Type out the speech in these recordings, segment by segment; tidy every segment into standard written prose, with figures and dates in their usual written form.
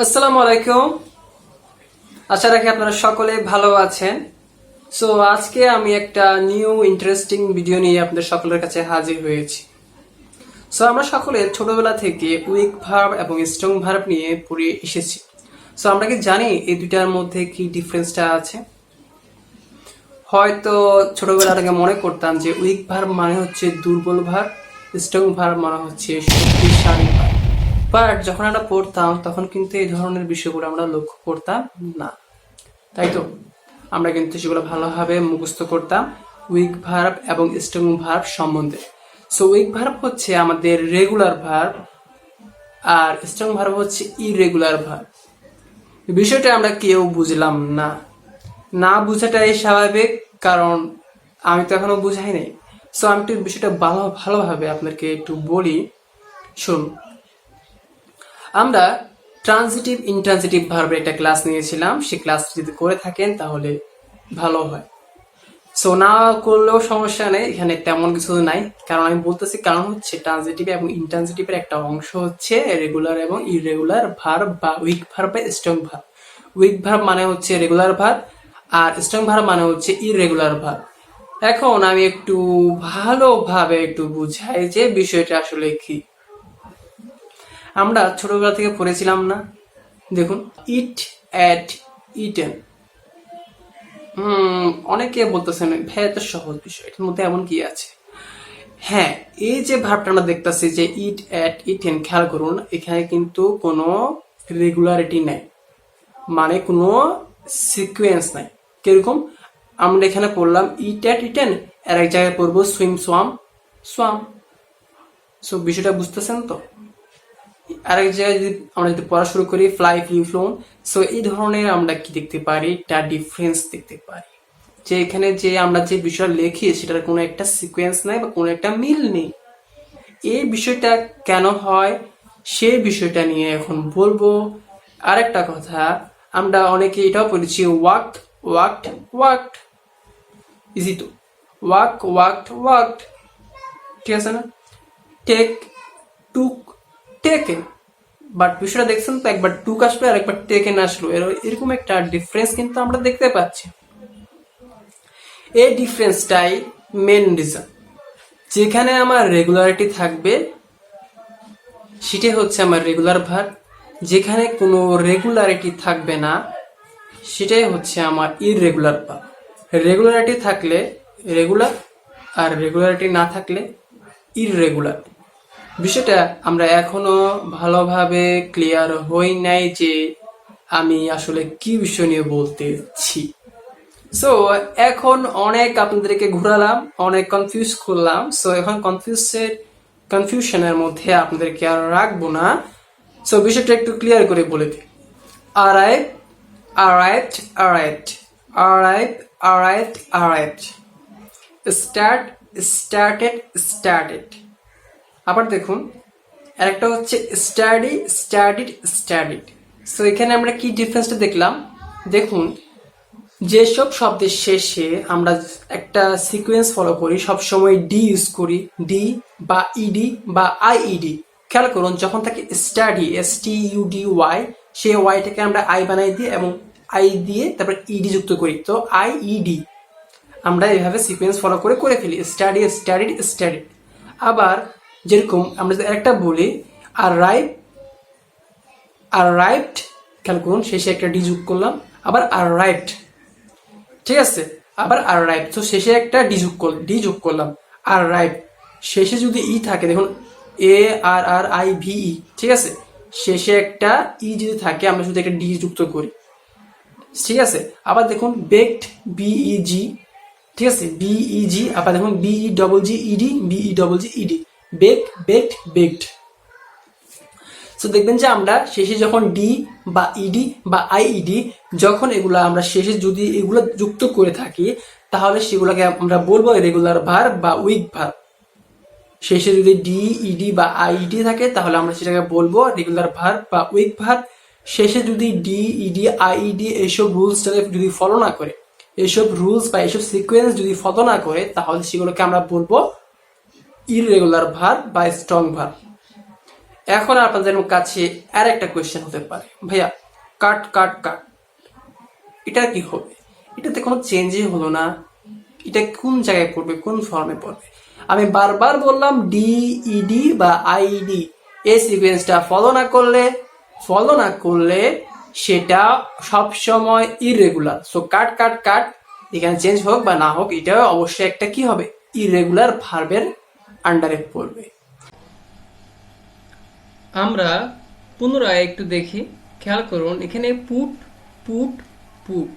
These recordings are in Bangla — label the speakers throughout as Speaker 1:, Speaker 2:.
Speaker 1: আসসালামু আলাইকুম। আশা রাখি আপনারা সকলে ভালো আছেন। সো আজকে আমি একটা নিউ ইন্টারেস্টিং ভিডিও নিয়ে আপনাদের সকলের কাছে হাজির হয়েছি। সো আমরা সকলে ছোটবেলা থেকে উইক ভার্ব এবং স্ট্রং ভার্ব নিয়ে পড়ে এসেছি। সো আমরা কি জানি এই দুইটার মধ্যে কি ডিফারেন্সটা আছে? হয়তো ছোটবেলা থেকে মনে করতাম যে উইক ভার্ব মানে হচ্ছে দুর্বল ভার্ব, স্ট্রং ভার্ব মানে হচ্ছে শক্তিশালী ভার্ব। বাট যখন আমরা পড়তাম তখন কিন্তু এই ধরনের বিষয়গুলো আমরা লক্ষ্য করতাম না, তাই তো? আমরা কিন্তু সেগুলো ভালোভাবে মুখস্থ করতাম উইক ভার্ব এবং স্ট্রং ভার্ব সম্বন্ধে। সো উইক ভার্ব হচ্ছে আমাদের রেগুলার ভার্ব আর স্ট্রং ভার্ব হচ্ছে ইরেগুলার ভার্ব। বিষয়টা আমরা কেউ বুঝলাম না, না বুঝাটাই স্বাভাবিক, কারণ আমি তো এখনো বুঝাই নাই। সো আমি একটু বিষয়টা ভালোভাবে আপনাকে একটু বলি, শুনুন। আমরা ট্রানজিটিভ ইনট্রানজিটিভ ভার্বের একটা ক্লাস নিয়েছিলাম, সেই ক্লাস যদি করে থাকেন তাহলে ভালো হয়। সো না করলেও সমস্যা নেই, এখানে তেমন কিছু নাই, কারণ আমি বলতেছি কারণ হচ্ছে ট্রানজিটিভ এবং ইনট্রানজিটিভের একটা অংশ হচ্ছে রেগুলার এবং ইরেগুলার ভার্ব বা উইক ভার্ব বা স্ট্রং ভার্ব। উইক ভার্ব মানে হচ্ছে রেগুলার ভার্ব আর স্ট্রং ভার্ব মানে হচ্ছে ইরেগুলার ভার্ব। এখন আমি একটু ভালোভাবে একটু বুঝাই যে বিষয়টা আসলে কি। আমরা ছোটবেলা থেকে পড়েছিলাম না, দেখুন, ইট, অ্যাট, ইটেন। অনেকে বলতেছেন ভাই এত সহজ বিষয়, এটার মধ্যে এমন কি আছে? হ্যাঁ, এই যে ভার্বটা আমরা দেখতেছি যে ইট, অ্যাট, ইটেন, খেয়াল করুন, এখানে কিন্তু কোনো রেগুলারিটি নাই, মানে কোনো সিকুয়েন্স নাই। কিরকম? আমরা এখানে পড়লাম ইট, অ্যাট, ইটেন, আর এক জায়গায় পড়বো সুইম, সোয়াম, সোয়াম। সো বিষয়টা বুঝতেছেন তো? আরেক জায়গায় যদি আমরা যদি পড়া শুরু করি ফ্লাই, ফ্লিউ, ফ্লোন, সো এই ধরনের আমরা কি দেখতে পারি? একটা ডিফারেন্স দেখতে পারি যে এখানে যে আমরা যে বিষয় লিখি সেটার কোনো একটা সিকোয়েন্স নাই বা কোনো একটা মিল নেই। এই বিষয়টা কেন হয় সেই বিষয়টা নিয়ে এখন বলবো। আরেকটা কথা, আমরা অনেকে এটাও বলেছি ওয়াক্ট, ওয়াক্ট, ওয়াক্ট, ইজি তো? ওয়াক, ওয়াক্ট, ওয়াক্ট, ঠিক আছে না? Take, took, taken. বাট বিষয়টা দেখছেন তো, একবার টুক আসলো আর একবার টেকেন আসলো, এরকম একটা ডিফারেন্স কিন্তু আমরা দেখতে পাচ্ছি। এই ডিফারেন্সটাই মেন রিজন। যেখানে আমার রেগুলারিটি থাকবে সেটাই হচ্ছে আমার রেগুলার ভার্ব, যেখানে কোনো রেগুলারিটি থাকবে না সেটাই হচ্ছে আমার ইররেগুলার ভার্ব। রেগুলারিটি থাকলে রেগুলার আর রেগুলারিটি না থাকলে ইররেগুলার। বিষয়টা আমরা এখনো ভালোভাবে ক্লিয়ার হই নাই যে আমি আসলে কি বিষয় নিয়ে বলতেছি। সো এখন অনেক আপনাদেরকে ঘুরালাম, অনেক কনফিউজ করলাম। সো এখন কনফিউশনের মধ্যে আপনাদেরকে আর রাখবো না। সো বিষয়টা একটু ক্লিয়ার করে বলে দিই। arrive, arrived, arrived, arrive, arrived, arrived, start, started, started। আবার দেখুন, আরেকটা হচ্ছে স্টাডি, স্টাডিড, স্টাডিড। সো এখানে আমরা কি ডিফারেন্সটা দেখলাম? দেখুন, যেসব শব্দের শেষে আমরা একটা সিকোয়েন্স ফলো করি, সবসময় ডি ইউজ করি, ডি বা ইডি বা আইইডি। খেয়াল করুন, যখন থাকে স্টাডি, STUDY, সেই ওয়াইটাকে আমরা আই বানাই দিই এবং আই দিয়ে তারপর ইডি যুক্ত করি, তো আইইডি। আমরা এইভাবে সিকোয়েন্স ফলো করে ফেলি, স্টাডি, স্টাডিড, স্টাডিড। আবার যেরকম আমরা যদি একটা বলি arrive, arrived, খেয়াল করুন শেষে একটা ডি যোগ করলাম, আবার arrived, ঠিক আছে? আবার arrived, তো শেষে একটা ডি যোগ করলাম, arrived। শেষে যদি ই থাকে, দেখুন ARRIVE, ঠিক আছে? শেষে একটা ই যদি থাকে আমরা যদি একটা ডি যুক্ত করি, ঠিক আছে? আবার দেখুন বেকড, BEG, ঠিক আছে? BEG, আবার দেখুন BEGGED, bake, baked, baked. So দেখবেন যে আমরা শেষে যখন ডি বা ইডি বা আইইডি, যখন এগুলো আমরা শেষে যদি এগুলো যুক্ত করে থাকি তাহলে সেগুলোকে আমরা বলবো রেগুলার ভার্ব বা উইক ভার্ব। শেষে যদি ডি, ইডি বা আইইডি থাকে তাহলে আমরা সেটাকে বলবো রেগুলার ভার্ব বা উইক ভার্ব। শেষে যদি ডি, ইডি, আইইডি এইসব রুলসটাকে যদি ফলো না করে, এইসব রুলস বা এইসব সিকোয়েন্স যদি ফলো না করে, তাহলে সেগুলোকে আমরা বলবো ইররেগুলার ভার্ব বা স্ট্রং ভার্ব। এখন আপনাদের কাছে আর একটা কোয়েশ্চেন হতে পারে, ভাইয়া কাট কাট কাট এটা কি হবে? এটাতে কোনো চেঞ্জই হলো না, এটা কোন জায়গায় পড়বে, কোন ফর্মে পড়বে? আমি বারবার বললাম ডিইডি বা আইডি এই সিকোয়েন্সটা ফলো না করলে সেটা সবসময় ইররেগুলার। সো কাট কাট কাট এখানে চেঞ্জ হোক বা না হোক, এটা অবশ্যই একটা কি হবে, ইররেগুলার ভার্বের আন্ডারে পড়বে। আমরা পুনরায় একটু দেখি, খেয়াল করুন এখানে পুট পুট পুট,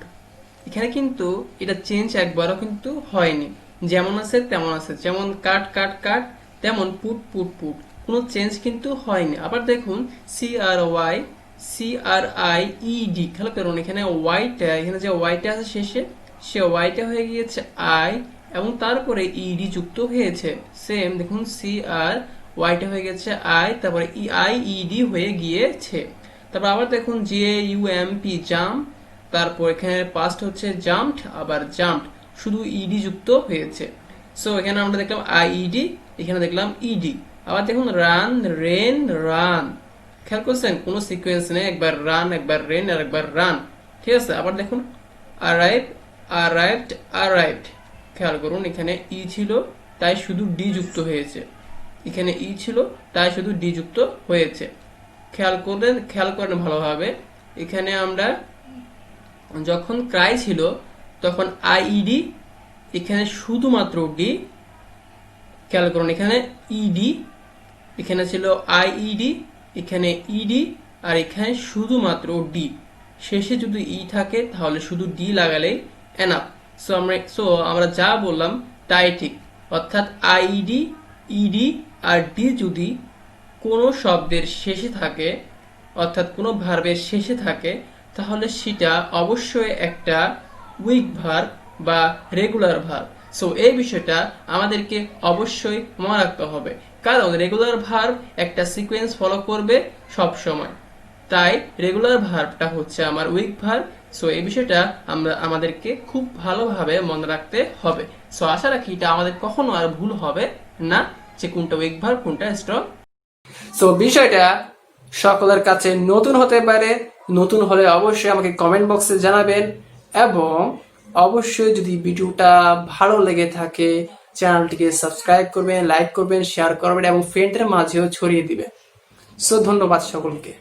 Speaker 1: এখানে কিন্তু এটা চেঞ্জ একবারও কিন্তু হয়নি, যেমন আছে তেমন আছে, যেমন কাট কাট কাট তেমন পুট পুট পুট, কোনো চেঞ্জ কিন্তু হয়নি। আবার দেখুন CRY CRIED, খেয়াল করুন এখানে ওয়াইটা, এখানে যে ওয়াইটা আছে শেষে, সে ওয়াইটা হয়ে গিয়েছে আই এবং তারপরে ইডি যুক্ত হয়েছে। সেম দেখুন ওয়াইটা হয়ে গেছে আই, তারপরে IED হয়ে গিয়েছে। তারপর আবার দেখুন JUMP জাম্প, তারপর এখানে পাস্ট হচ্ছে জাম্পড, আবার জাম্পড, শুধু ইডি যুক্ত হয়েছে। সো এখানে আমরা দেখলাম IED, এখানে দেখলাম ইডি। আবার দেখুন রান রেন রান, খেয়াল করছেন কোনো সিকোয়েন্স নেই, একবার রান একবার রেন আর একবার রান, ঠিক আছে। আবার দেখুন অ্যারাইভ অ্যারাইভড অ্যারাইভড, খেয়াল করুন এখানে ই ছিল তাই শুধু ডি যুক্ত হয়েছে, এখানে ই ছিল তাই শুধু ডি যুক্ত হয়েছে। খেয়াল করেন ভালোভাবে, এখানে আমরা যখন ক্রাই ছিল তখন IED, এখানে শুধুমাত্র ডি, খেয়াল করুন এখানে ইডি, এখানে ছিল IED, এখানে ইডি, আর এখানে শুধুমাত্র ডি। শেষে যদি ই থাকে তাহলে শুধু ডি লাগালেই এনাফ। সো আমরা যা বললাম তাই ঠিক, অর্থাৎ IED ইডি আর ডি যদি কোনো শব্দের শেষে থাকে, অর্থাৎ কোনো ভার্বের শেষে থাকে, তাহলে সেটা অবশ্যই একটা উইক ভার্ব বা রেগুলার ভার্ব। সো এই বিষয়টা আমাদেরকে অবশ্যই মনে রাখতে হবে, কারণ রেগুলার ভার্ব একটা সিকোয়েন্স ফলো করবে সব সময়, তাই রেগুলার ভার্বটা হচ্ছে আমার উইক ভার্ব। সো এই বিষয়টা আমাদেরকে খুব ভালোভাবে মনে রাখতে হবে। সো আশা রাখি এটা আমাদের কখনো আর ভুল হবে না, যে কোনটা উইক ভার্ব কোনটা স্ট্রং। সো বিষয়টা সকলের কাছে নতুন হতে পারে, নতুন হলে অবশ্যই আমাকে কমেন্ট বক্সে জানাবেন, এবং অবশ্যই যদি ভিডিওটা ভালো লেগে থাকে চ্যানেলটিকে সাবস্ক্রাইব করবেন, লাইক করবেন, শেয়ার করবেন এবং ফ্রেন্ডের মাঝেও ছড়িয়ে দিবেন। সো ধন্যবাদ সকলকে।